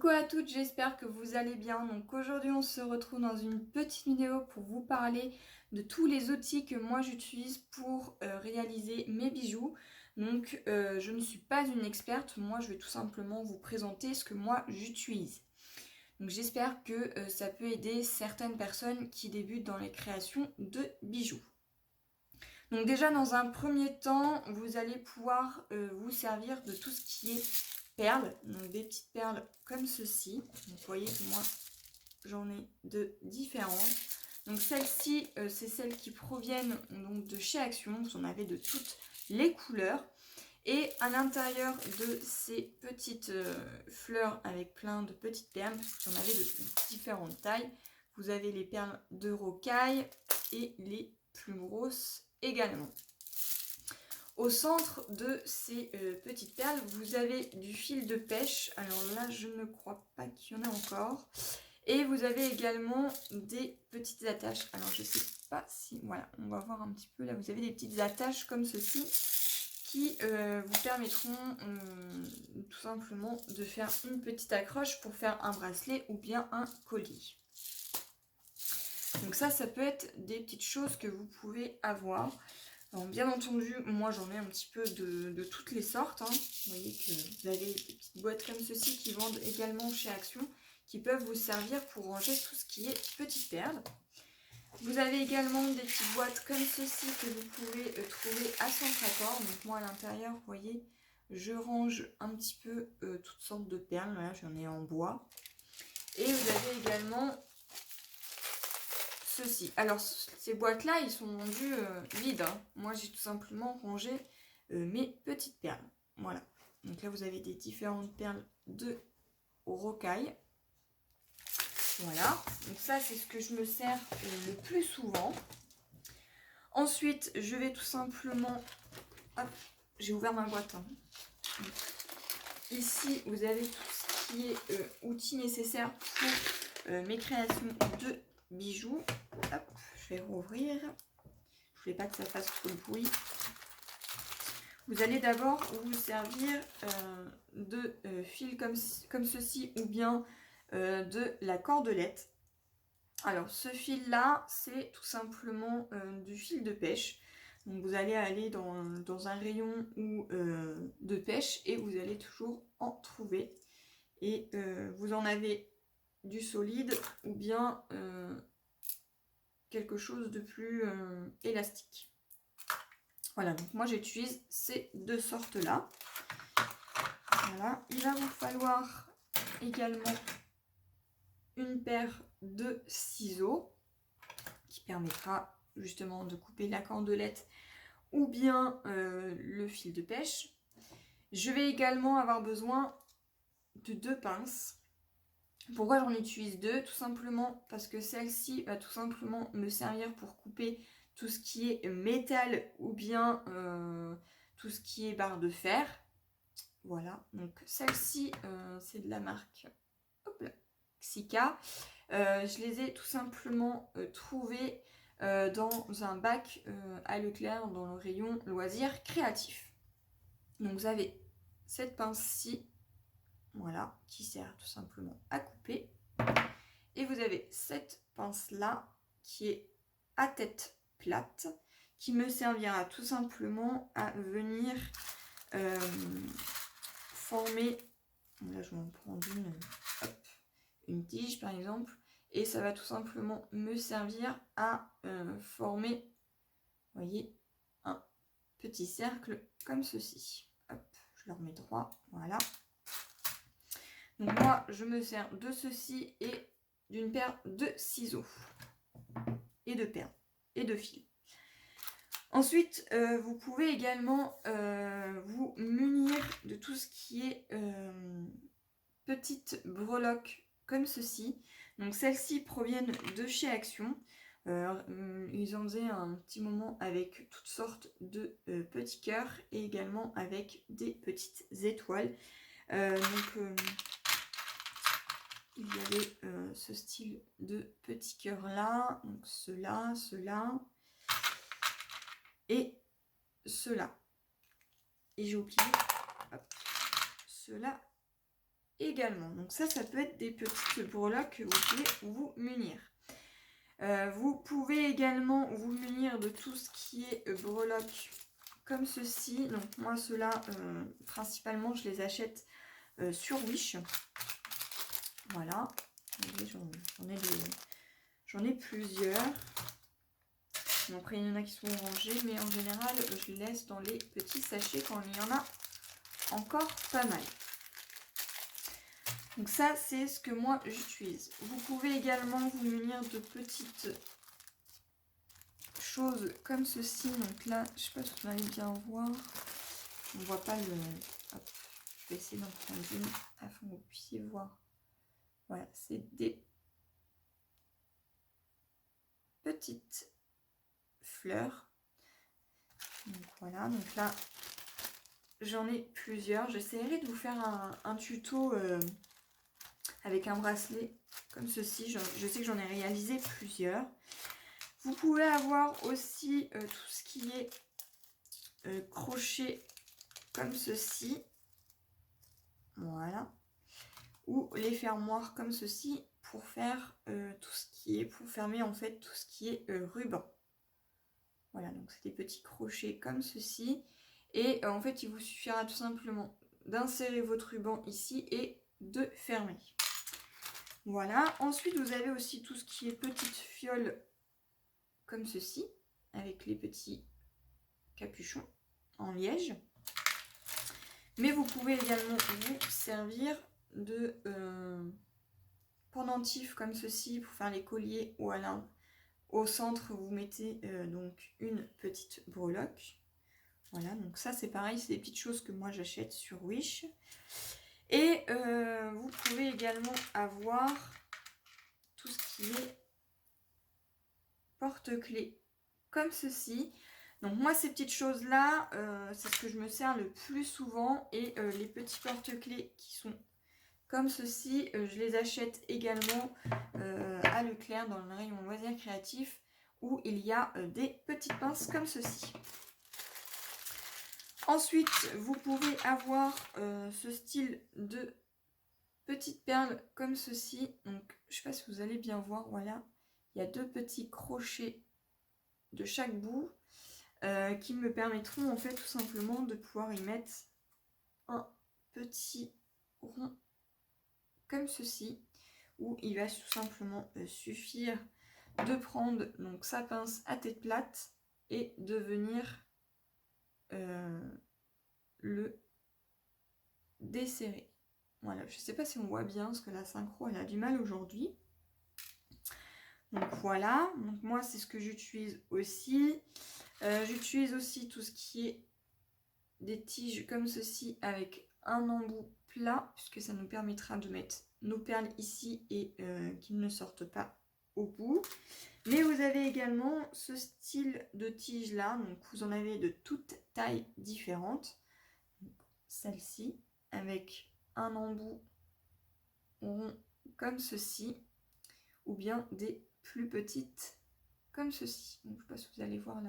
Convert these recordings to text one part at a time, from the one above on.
Coucou à toutes, j'espère que vous allez bien. Donc aujourd'hui on se retrouve dans une petite vidéo pour vous parler de tous les outils que moi j'utilise pour réaliser mes bijoux. Donc je ne suis pas une experte, moi je vais tout simplement vous présenter ce que moi j'utilise. Donc j'espère que ça peut aider certaines personnes qui débutent dans les créations de bijoux. Donc déjà dans un premier temps, vous allez pouvoir vous servir de tout ce qui est perles, donc des petites perles comme ceci. Donc, vous voyez que moi j'en ai de différentes. Donc celles-ci, c'est celles qui proviennent donc de chez Action. Vous en avez de toutes les couleurs. Et à l'intérieur de ces petites fleurs avec plein de petites perles, parce que j'en avais de différentes tailles, vous avez les perles de rocaille et les plus grosses également. Au centre de ces petites perles, vous avez du fil de pêche. Alors là, je ne crois pas qu'il y en a encore. Et vous avez également des petites attaches. Alors je ne sais pas si... Voilà, on va voir un petit peu. Là, vous avez des petites attaches comme ceci qui vous permettront tout simplement de faire une petite accroche pour faire un bracelet ou bien un collier. Donc ça peut être des petites choses que vous pouvez avoir. Alors, bien entendu, moi j'en ai un petit peu de toutes les sortes. Hein. Vous voyez que vous avez des petites boîtes comme ceci qui vendent également chez Action, qui peuvent vous servir pour ranger tout ce qui est petites perles. Vous avez également des petites boîtes comme ceci que vous pouvez trouver à Centracor. Donc moi à l'intérieur, vous voyez, je range un petit peu toutes sortes de perles. Là, j'en ai en bois. Et vous avez également ceci. Alors ces boîtes là ils sont vendus vides. Hein. Moi j'ai tout simplement rangé mes petites perles. Voilà. Donc là vous avez des différentes perles de rocaille. Voilà. Donc ça c'est ce que je me sers le plus souvent. Ensuite je vais tout simplement... Hop, j'ai ouvert ma boîte. Hein. Donc, ici vous avez tout ce qui est outils nécessaires pour mes créations de bijoux. Hop, je vais rouvrir. Je voulais pas que ça fasse trop de bruit. Vous allez d'abord vous servir de fil comme ceci ou bien de la cordelette. Alors ce fil là c'est tout simplement du fil de pêche. Donc vous allez aller dans un rayon de pêche et vous allez toujours en trouver. Et vous en avez du solide ou bien quelque chose de plus élastique. Voilà, donc moi j'utilise ces deux sortes là. Voilà, il va vous falloir également une paire de ciseaux qui permettra justement de couper la cordelette ou bien le fil de pêche. Je vais également avoir besoin de deux pinces. Pourquoi j'en utilise deux? Tout simplement parce que celle-ci va tout simplement me servir pour couper tout ce qui est métal ou bien tout ce qui est barre de fer. Voilà, donc celle-ci c'est de la marque Xica. Je les ai tout simplement trouvées dans un bac à Leclerc dans le rayon loisirs créatifs. Donc vous avez cette pince-ci. Voilà, qui sert tout simplement à couper. Et vous avez cette pince-là qui est à tête plate, qui me servira tout simplement à venir former, là je vais en prendre une tige par exemple, et ça va tout simplement me servir à former, vous voyez, un petit cercle comme ceci. Hop, je le remets droit, voilà. Donc moi, je me sers de ceci et d'une paire de ciseaux et de perles et de fils. Ensuite, vous pouvez également vous munir de tout ce qui est petites breloques comme ceci. Donc celles-ci proviennent de chez Action. Ils en faisaient un petit moment avec toutes sortes de petits cœurs et également avec des petites étoiles. Il y avait ce style de petit cœur là, donc ceux-là et ceux-là. Et j'ai oublié ceux-là également. Donc ça peut être des petites breloques que vous pouvez vous munir. Vous pouvez également vous munir de tout ce qui est breloques comme ceci. Donc moi ceux-là, principalement je les achète sur Wish. Voilà, j'en ai plusieurs. Bon, après il y en a qui sont rangés, mais en général je les laisse dans les petits sachets quand il y en a encore pas mal. Donc ça c'est ce que moi j'utilise. Vous pouvez également vous munir de petites choses comme ceci. Donc là, je sais pas si vous allez bien voir. On voit pas le... Hop, je vais essayer d'en prendre une afin que vous puissiez voir. Voilà, c'est des petites fleurs. Donc voilà, donc là, j'en ai plusieurs. J'essaierai de vous faire un tuto avec un bracelet comme ceci. Je sais que j'en ai réalisé plusieurs. Vous pouvez avoir aussi tout ce qui est crochet comme ceci. Voilà. Ou les fermoirs comme ceci pour faire tout ce qui est, pour fermer en fait tout ce qui est ruban. Voilà, donc c'est des petits crochets comme ceci. Et en fait, il vous suffira tout simplement d'insérer votre ruban ici et de fermer. Voilà. Ensuite, vous avez aussi tout ce qui est petites fioles comme ceci, avec les petits capuchons en liège. Mais vous pouvez également vous servir de pendentifs comme ceci pour faire les colliers ou au centre vous mettez donc une petite breloque. Voilà, donc ça c'est pareil, c'est des petites choses que moi j'achète sur Wish. Et vous pouvez également avoir tout ce qui est porte-clés comme ceci. Donc moi ces petites choses là, c'est ce que je me sers le plus souvent. Et les petits porte-clés qui sont comme ceci, je les achète également à Leclerc dans le rayon loisirs créatifs où il y a des petites pinces comme ceci. Ensuite, vous pouvez avoir ce style de petites perles comme ceci. Donc, je ne sais pas si vous allez bien voir, voilà. Il y a deux petits crochets de chaque bout qui me permettront en fait tout simplement de pouvoir y mettre un petit rond comme ceci, où il va tout simplement suffire de prendre donc sa pince à tête plate et de venir le desserrer. Voilà, je sais pas si on voit bien parce que la synchro elle a du mal aujourd'hui. Donc voilà, donc moi c'est ce que j'utilise aussi. J'utilise aussi tout ce qui est des tiges comme ceci avec un embout plat, puisque ça nous permettra de mettre nos perles ici et qu'ils ne sortent pas au bout. Mais vous avez également ce style de tige là, donc vous en avez de toutes tailles différentes. Celle-ci avec un embout rond comme ceci, ou bien des plus petites comme ceci. Donc, je ne sais pas si vous allez voir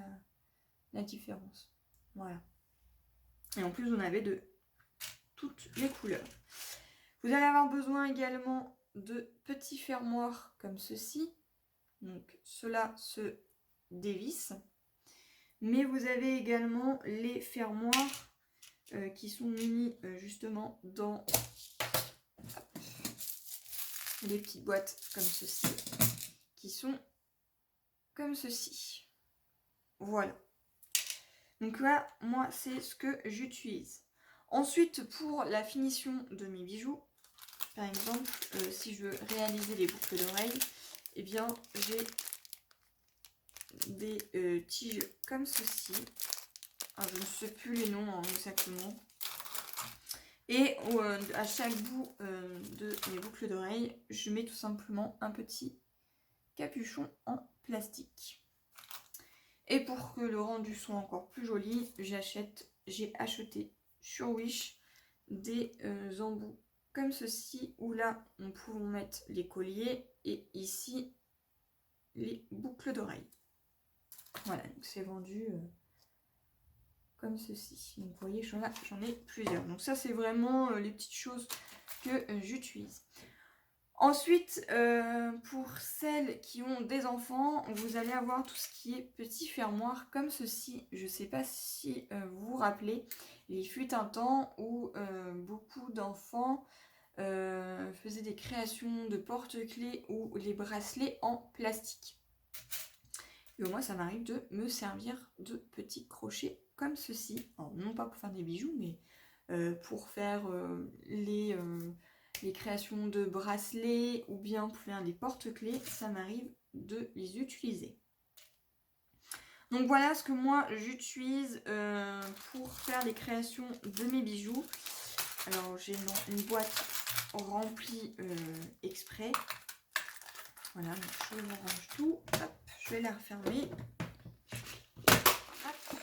la différence. Voilà. Et en plus, vous en avez de toutes les couleurs. Vous allez avoir besoin également de petits fermoirs comme ceci. Donc, cela se dévisse. Mais vous avez également les fermoirs qui sont munis justement dans les petites boîtes comme ceci, qui sont comme ceci. Voilà. Donc là, moi, c'est ce que j'utilise. Ensuite, pour la finition de mes bijoux, par exemple, si je veux réaliser les boucles d'oreilles, eh bien, j'ai des tiges comme ceci. Alors, je ne sais plus les noms hein, exactement. Et à chaque bout de mes boucles d'oreilles, je mets tout simplement un petit capuchon en plastique. Et pour que le rendu soit encore plus joli, j'ai acheté sur Wish des embouts comme ceci, où là, nous pouvons mettre les colliers et ici, les boucles d'oreilles. Voilà, donc c'est vendu comme ceci. Donc vous voyez, j'en ai plusieurs. Donc ça, c'est vraiment les petites choses que j'utilise. Ensuite, pour celles qui ont des enfants, vous allez avoir tout ce qui est petit fermoir comme ceci. Je ne sais pas si vous vous rappelez, il fut un temps où beaucoup d'enfants faisaient des créations de porte-clés ou les bracelets en plastique. Et moi, ça m'arrive de me servir de petits crochets comme ceci. Alors, non pas pour faire des bijoux, mais pour faire les créations de bracelets ou bien pour faire des porte-clés, ça m'arrive de les utiliser. Donc voilà ce que moi j'utilise pour faire les créations de mes bijoux. Alors j'ai une boîte remplie exprès. Voilà, donc je vous range tout. Hop, je vais la refermer. Hop.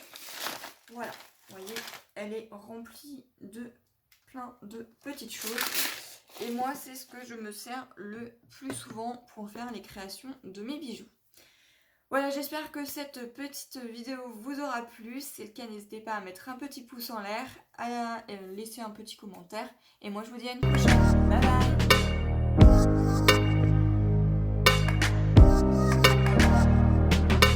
Voilà, vous voyez, elle est remplie de plein de petites choses. Et moi, c'est ce que je me sers le plus souvent pour faire les créations de mes bijoux. Voilà, j'espère que cette petite vidéo vous aura plu. Si c'est le cas, n'hésitez pas à mettre un petit pouce en l'air, à laisser un petit commentaire. Et moi, je vous dis à une prochaine. Bye bye!